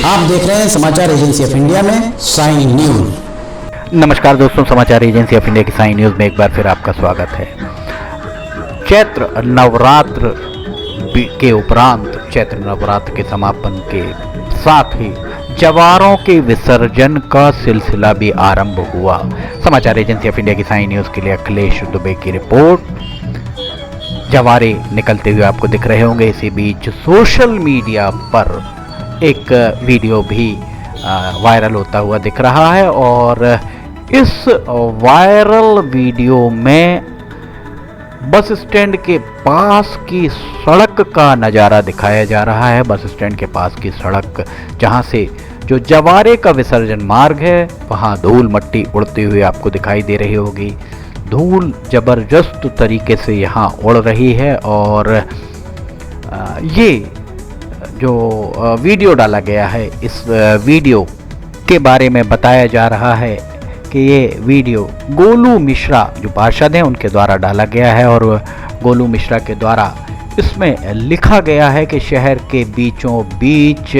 आप देख रहे हैं समाचार एजेंसी ऑफ इंडिया में साइन न्यूज। नमस्कार दोस्तों, समाचार एजेंसी ऑफ इंडिया की साइन न्यूज में एक बार फिर आपका स्वागत है। चैत्र नवरात्र के उपरांत चैत्र नवरात्र के समापन के साथ ही जवारों के विसर्जन का सिलसिला भी आरंभ हुआ। समाचार एजेंसी ऑफ इंडिया की साइन न्यूज के लिए अखिलेश दुबे की रिपोर्ट। जवारे निकलते हुए आपको दिख रहे होंगे। इसी बीच सोशल मीडिया पर एक वीडियो भी वायरल होता हुआ दिख रहा है और इस वायरल वीडियो में बस स्टैंड के पास की सड़क का नज़ारा दिखाया जा रहा है। बस स्टैंड के पास की सड़क, जहां से जो जवारे का विसर्जन मार्ग है, वहां धूल मट्टी उड़ती हुई आपको दिखाई दे रही होगी। धूल ज़बरदस्त तरीके से यहाँ उड़ रही है और ये जो वीडियो डाला गया है, इस वीडियो के बारे में बताया जा रहा है कि ये वीडियो गोलू मिश्रा जो पार्षद हैं उनके द्वारा डाला गया है और गोलू मिश्रा के द्वारा इसमें लिखा गया है कि शहर के बीचों बीच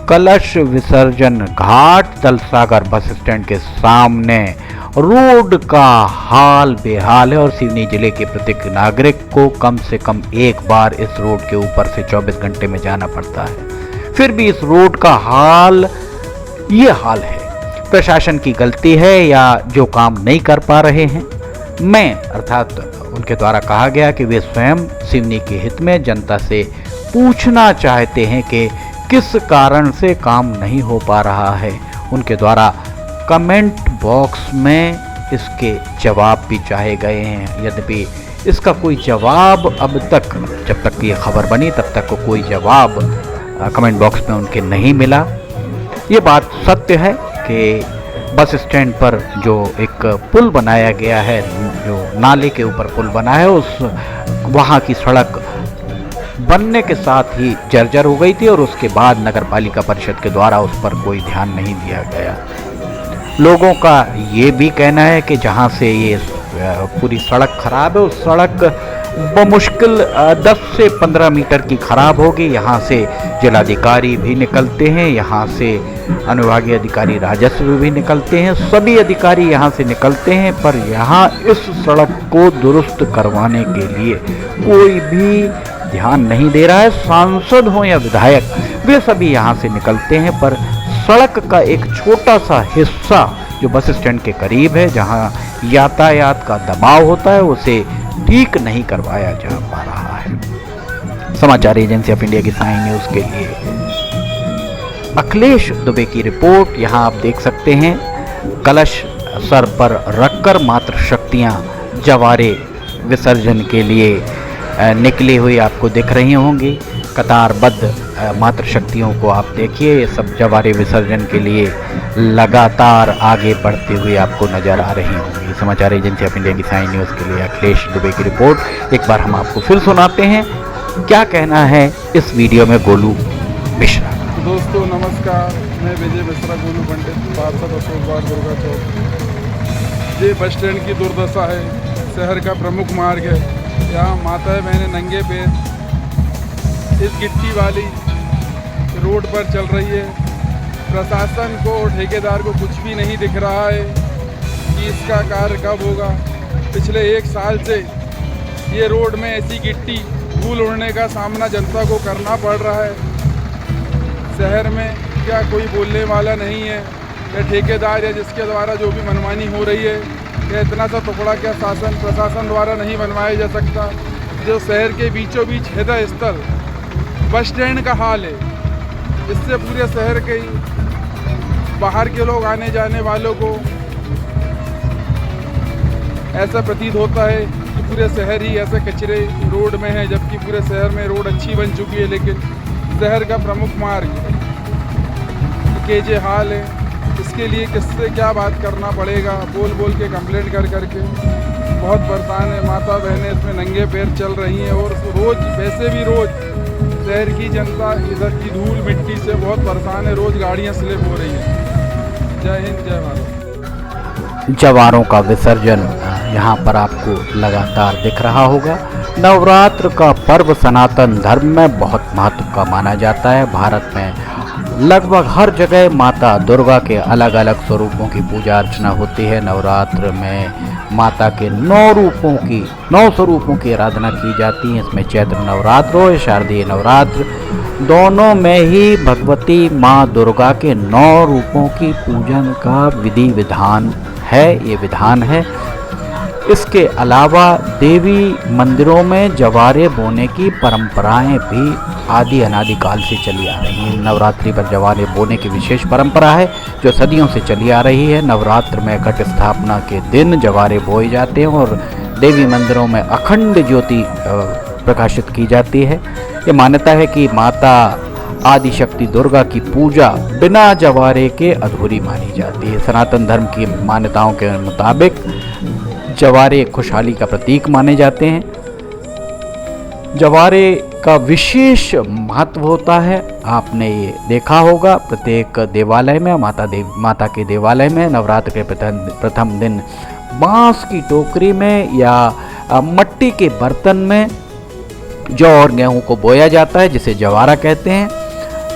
कलश विसर्जन घाट तलसागर बस स्टैंड के सामने रोड का हाल बेहाल है और सिवनी जिले के प्रत्येक नागरिक को कम से कम एक बार इस रोड के ऊपर से 24 घंटे में जाना पड़ता है। फिर भी इस रोड का हाल ये हाल है। प्रशासन की गलती है या जो काम नहीं कर पा रहे हैं। मैं अर्थात उनके द्वारा कहा गया कि वे स्वयं सिवनी के हित में जनता से पूछना चाहते हैं कि किस कारण से काम नहीं हो पा रहा है। उनके द्वारा कमेंट बॉक्स में इसके जवाब भी चाहे गए हैं, यद्यपि इसका कोई जवाब अब तक, जब तक ये खबर बनी तब तक कोई जवाब कमेंट बॉक्स में उनके नहीं मिला। ये बात सत्य है कि बस स्टैंड पर जो एक पुल बनाया गया है, जो नाले के ऊपर पुल बना है, उस वहाँ की सड़क बनने के साथ ही जर्जर हो गई थी और उसके बाद नगर पालिका परिषद के द्वारा उस पर कोई ध्यान नहीं दिया गया। लोगों का ये भी कहना है कि जहाँ से ये पूरी सड़क खराब है, उस सड़क बमुश्किल 10 से 15 मीटर की खराब होगी। यहाँ से जिलाधिकारी भी निकलते हैं, यहाँ से अनुविभागीय अधिकारी राजस्व भी निकलते हैं, सभी अधिकारी यहाँ से निकलते हैं, पर यहाँ इस सड़क को दुरुस्त करवाने के लिए कोई भी ध्यान नहीं दे रहा है। सांसद हो या विधायक, वे सभी यहाँ से निकलते हैं, पर सड़क का एक छोटा सा हिस्सा जो बस स्टैंड के करीब है, जहाँ यातायात का दबाव होता है, उसे ठीक नहीं करवाया जा पा रहा है। समाचार एजेंसी ऑफ इंडिया की साइन न्यूज के लिए अखिलेश दुबे की रिपोर्ट। यहाँ आप देख सकते हैं, कलश सर पर रखकर मात्र शक्तियाँ जवारे विसर्जन के लिए निकली हुई आपको दिख रही होंगी। कतारबद्ध मात्र शक्तियों को आप देखिए, ये सब जवारे विसर्जन के लिए लगातार आगे बढ़ते हुए आपको नजर आ रही होंगी। समाचार एजेंसी ऑफ इंडिया की साइन न्यूज़ के लिए अखिलेश दुबे की रिपोर्ट एक बार हम आपको फिर सुनाते हैं। क्या कहना है इस वीडियो में गोलू मिश्रा। दोस्तों नमस्कार, मैं विजय मिश्रा, गोलू पंडित, पार्षद अशोक वार्ड दुर्गा चौक। ये बस स्टैंड की दुर्दशा है, शहर का प्रमुख मार्ग है। यहाँ माताएं बहनें नंगे पैर इस गिट्टी वाली रोड पर चल रही है। प्रशासन को, ठेकेदार को कुछ भी नहीं दिख रहा है कि इसका कार्य कब होगा। पिछले 1 साल से ये रोड में ऐसी गिट्टी, धूल उड़ने का सामना जनता को करना पड़ रहा है। शहर में क्या कोई बोलने वाला नहीं है, या ठेकेदार या जिसके द्वारा जो भी मनमानी हो रही है, या इतना सा टुकड़ा क्या प्रशासन द्वारा नहीं बनवाया जा सकता। जो शहर के बीचों बीच हृदय स्थल बस स्टैंड का हाल है, इससे पूरे शहर के बाहर के लोग आने जाने वालों को ऐसा प्रतीत होता है कि पूरे शहर ही ऐसे कचरे रोड में है, जबकि पूरे शहर में रोड अच्छी बन चुकी है, लेकिन शहर का प्रमुख मार्ग के जे हाल है। इसके लिए किससे क्या बात करना पड़ेगा, बोल बोल के कंप्लेंट कर करके बहुत परेशान है। माता बहनें इसमें नंगे पैर चल रही हैं और रोज़, वैसे भी रोज़ शहर की जनता इधर की धूल मिट्टी से बहुत परेशान है। रोज़ गाड़ियाँ स्लिप हो रही हैं। जय हिंद, जय भारत। जवारों का विसर्जन यहाँ पर आपको लगातार दिख रहा होगा। नवरात्र का पर्व सनातन धर्म में बहुत महत्व का माना जाता है। भारत में लगभग हर जगह माता दुर्गा के अलग अलग स्वरूपों की पूजा अर्चना होती है। नवरात्र में माता के 9 स्वरूपों की आराधना की जाती है। इसमें चैत्र नवरात्र हो या शारदीय नवरात्र, दोनों में ही भगवती माँ दुर्गा के 9 रूपों की पूजन का विधि विधान है, ये विधान है। इसके अलावा देवी मंदिरों में जवारे बोने की परंपराएं भी आदि अनादिकाल से चली आ रही हैं। नवरात्रि पर जवारे बोने की विशेष परंपरा है जो सदियों से चली आ रही है। नवरात्र में घट स्थापना के दिन जवारे बोए जाते हैं और देवी मंदिरों में अखंड ज्योति प्रकाशित की जाती है। ये मान्यता है कि माता आदिशक्ति दुर्गा की पूजा बिना जवारे के अधूरी मानी जाती है। सनातन धर्म की मान्यताओं के मुताबिक जवारे खुशहाली का प्रतीक माने जाते हैं। जवारे का विशेष महत्व होता है। आपने ये देखा होगा प्रत्येक देवालय में, माता के देवालय में नवरात्र के प्रथम दिन बांस की टोकरी में या मट्टी के बर्तन में जौ और गेहूं को बोया जाता है, जिसे जवारा कहते हैं।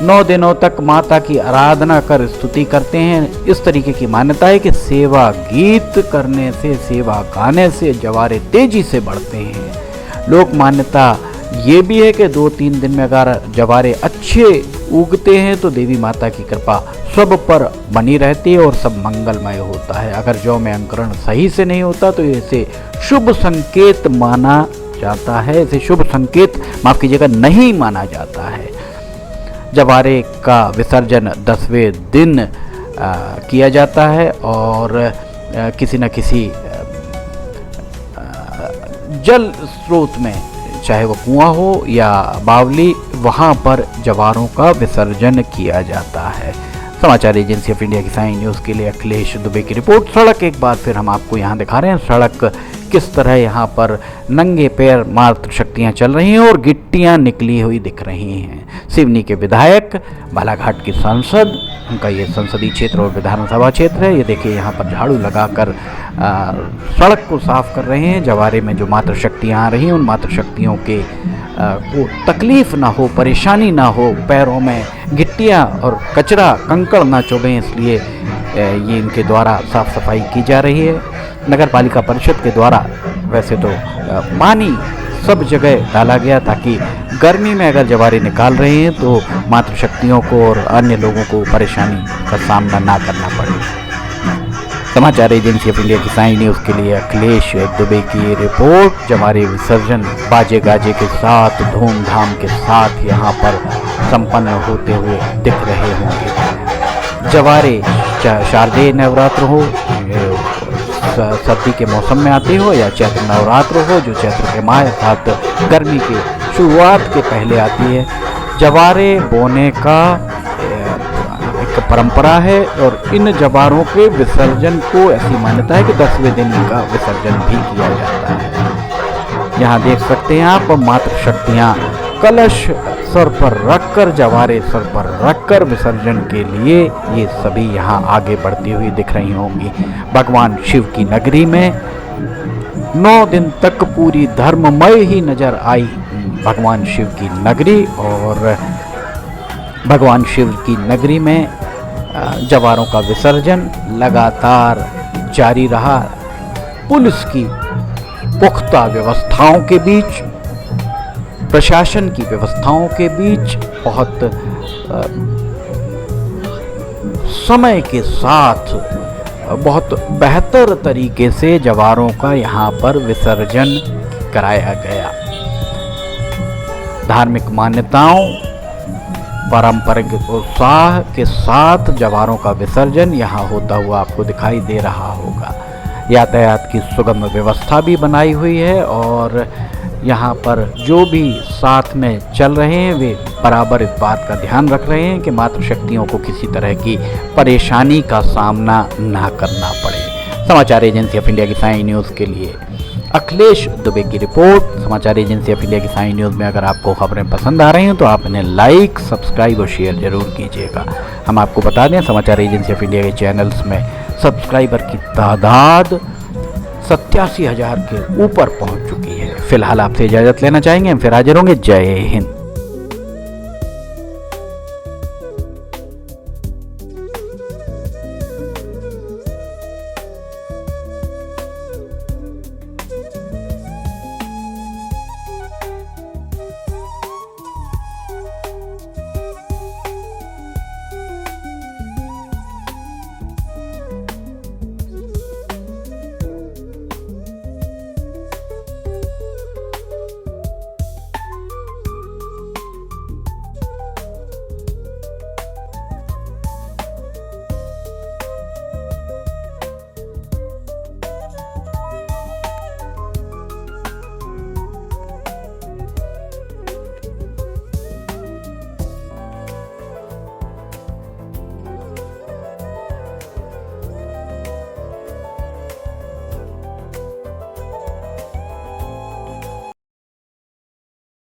9 दिनों तक माता की आराधना कर स्तुति करते हैं। इस तरीके की मान्यता है कि सेवा गीत करने से, सेवा गाने से जवारे तेजी से बढ़ते हैं। लोक मान्यता ये भी है कि 2-3 दिन में अगर जवारे अच्छे उगते हैं तो देवी माता की कृपा सब पर बनी रहती है और सब मंगलमय होता है। अगर जौ में अंकुरण सही से नहीं होता तो इसे शुभ संकेत माना जाता है, इसे शुभ संकेत माफ कीजिएगा नहीं माना जाता है। जवारे का विसर्जन 10वें दिन किया जाता है और किसी न किसी जल स्रोत में, चाहे वो कुआं हो या बावली, वहाँ पर जवारों का विसर्जन किया जाता है। समाचार एजेंसी ऑफ इंडिया की साइन न्यूज़ के लिए अखिलेश दुबे की रिपोर्ट। सड़क एक बार फिर हम आपको यहाँ दिखा रहे हैं, सड़क किस तरह यहाँ पर नंगे पैर मातृ शक्तियाँ चल रही हैं और गिट्टियाँ निकली हुई दिख रही हैं। सिवनी के विधायक, बालाघाट की सांसद, उनका ये संसदीय क्षेत्र और विधानसभा क्षेत्र है। ये देखिए यहाँ पर झाड़ू लगाकर सड़क को साफ कर रहे हैं। जवारे में जो मातृ शक्तियाँ आ रही हैं उन मातृ शक्तियों के को तकलीफ़ ना हो, परेशानी ना हो, पैरों में गिट्टियाँ और कचरा कंकड़ ना चुभें, इसलिए ये इनके द्वारा साफ सफाई की जा रही है। नगर पालिका परिषद के द्वारा वैसे तो पानी सब जगह डाला गया ताकि गर्मी में अगर जवारे निकाल रहे हैं तो मातृशक्तियों को और अन्य लोगों को परेशानी का सामना ना करना पड़े। समाचार एजेंसी ऑफ इंडिया की साइन न्यूज़ के लिए अखिलेश दुबे की रिपोर्ट। जवारे विसर्जन बाजे गाजे के साथ, धूमधाम के साथ यहाँ पर संपन्न होते हुए दिख रहे होंगे। जवारे शारदीय नवरात्र हो, सर्दी के मौसम में आते हो, या चैत्र नवरात्र हो जो चैत्र के माह अर्थात गर्मी की शुरुआत के पहले आती है, जवारे बोने का एक परंपरा है और इन जवारों के विसर्जन को ऐसी मान्यता है कि 10वें दिन इनका विसर्जन भी किया जाता है। यहाँ देख सकते हैं आप मातृ शक्तियाँ कलश सर पर रखकर, जवारे सर पर रखकर विसर्जन के लिए ये सभी यहाँ आगे बढ़ती हुई दिख रही होंगी। भगवान शिव की नगरी में 9 दिन तक पूरी धर्ममय ही नजर आई भगवान शिव की नगरी, और भगवान शिव की नगरी में जवारों का विसर्जन लगातार जारी रहा। पुलिस की पुख्ता व्यवस्थाओं के बीच, प्रशासन की व्यवस्थाओं के बीच बहुत समय के साथ बहुत बेहतर तरीके से जवारों का यहाँ पर विसर्जन कराया गया। धार्मिक मान्यताओं, पारंपरिक उत्साह के साथ जवारों का विसर्जन यहाँ होता हुआ आपको दिखाई दे रहा होगा। यातायात की सुगम व्यवस्था भी बनाई हुई है और यहाँ पर जो भी साथ में चल रहे हैं वे बराबर इस बात का ध्यान रख रहे हैं कि मातृशक्तियों को किसी तरह की परेशानी का सामना ना करना पड़े। समाचार एजेंसी ऑफ इंडिया की साइन न्यूज़ के लिए अखिलेश दुबे की रिपोर्ट। समाचार एजेंसी ऑफ इंडिया की साइन न्यूज़ में अगर आपको खबरें पसंद आ रही हैं तो आप इन्हें लाइक, सब्सक्राइब और शेयर जरूर कीजिएगा। हम आपको बता दें समाचार एजेंसी ऑफ इंडिया के चैनल्स में सब्सक्राइबर की तादाद 87,000 के ऊपर पहुंच चुकी है। फिलहाल आपसे इजाज़त लेना चाहेंगे, हम फिर हाजिर होंगे। जय हिंद।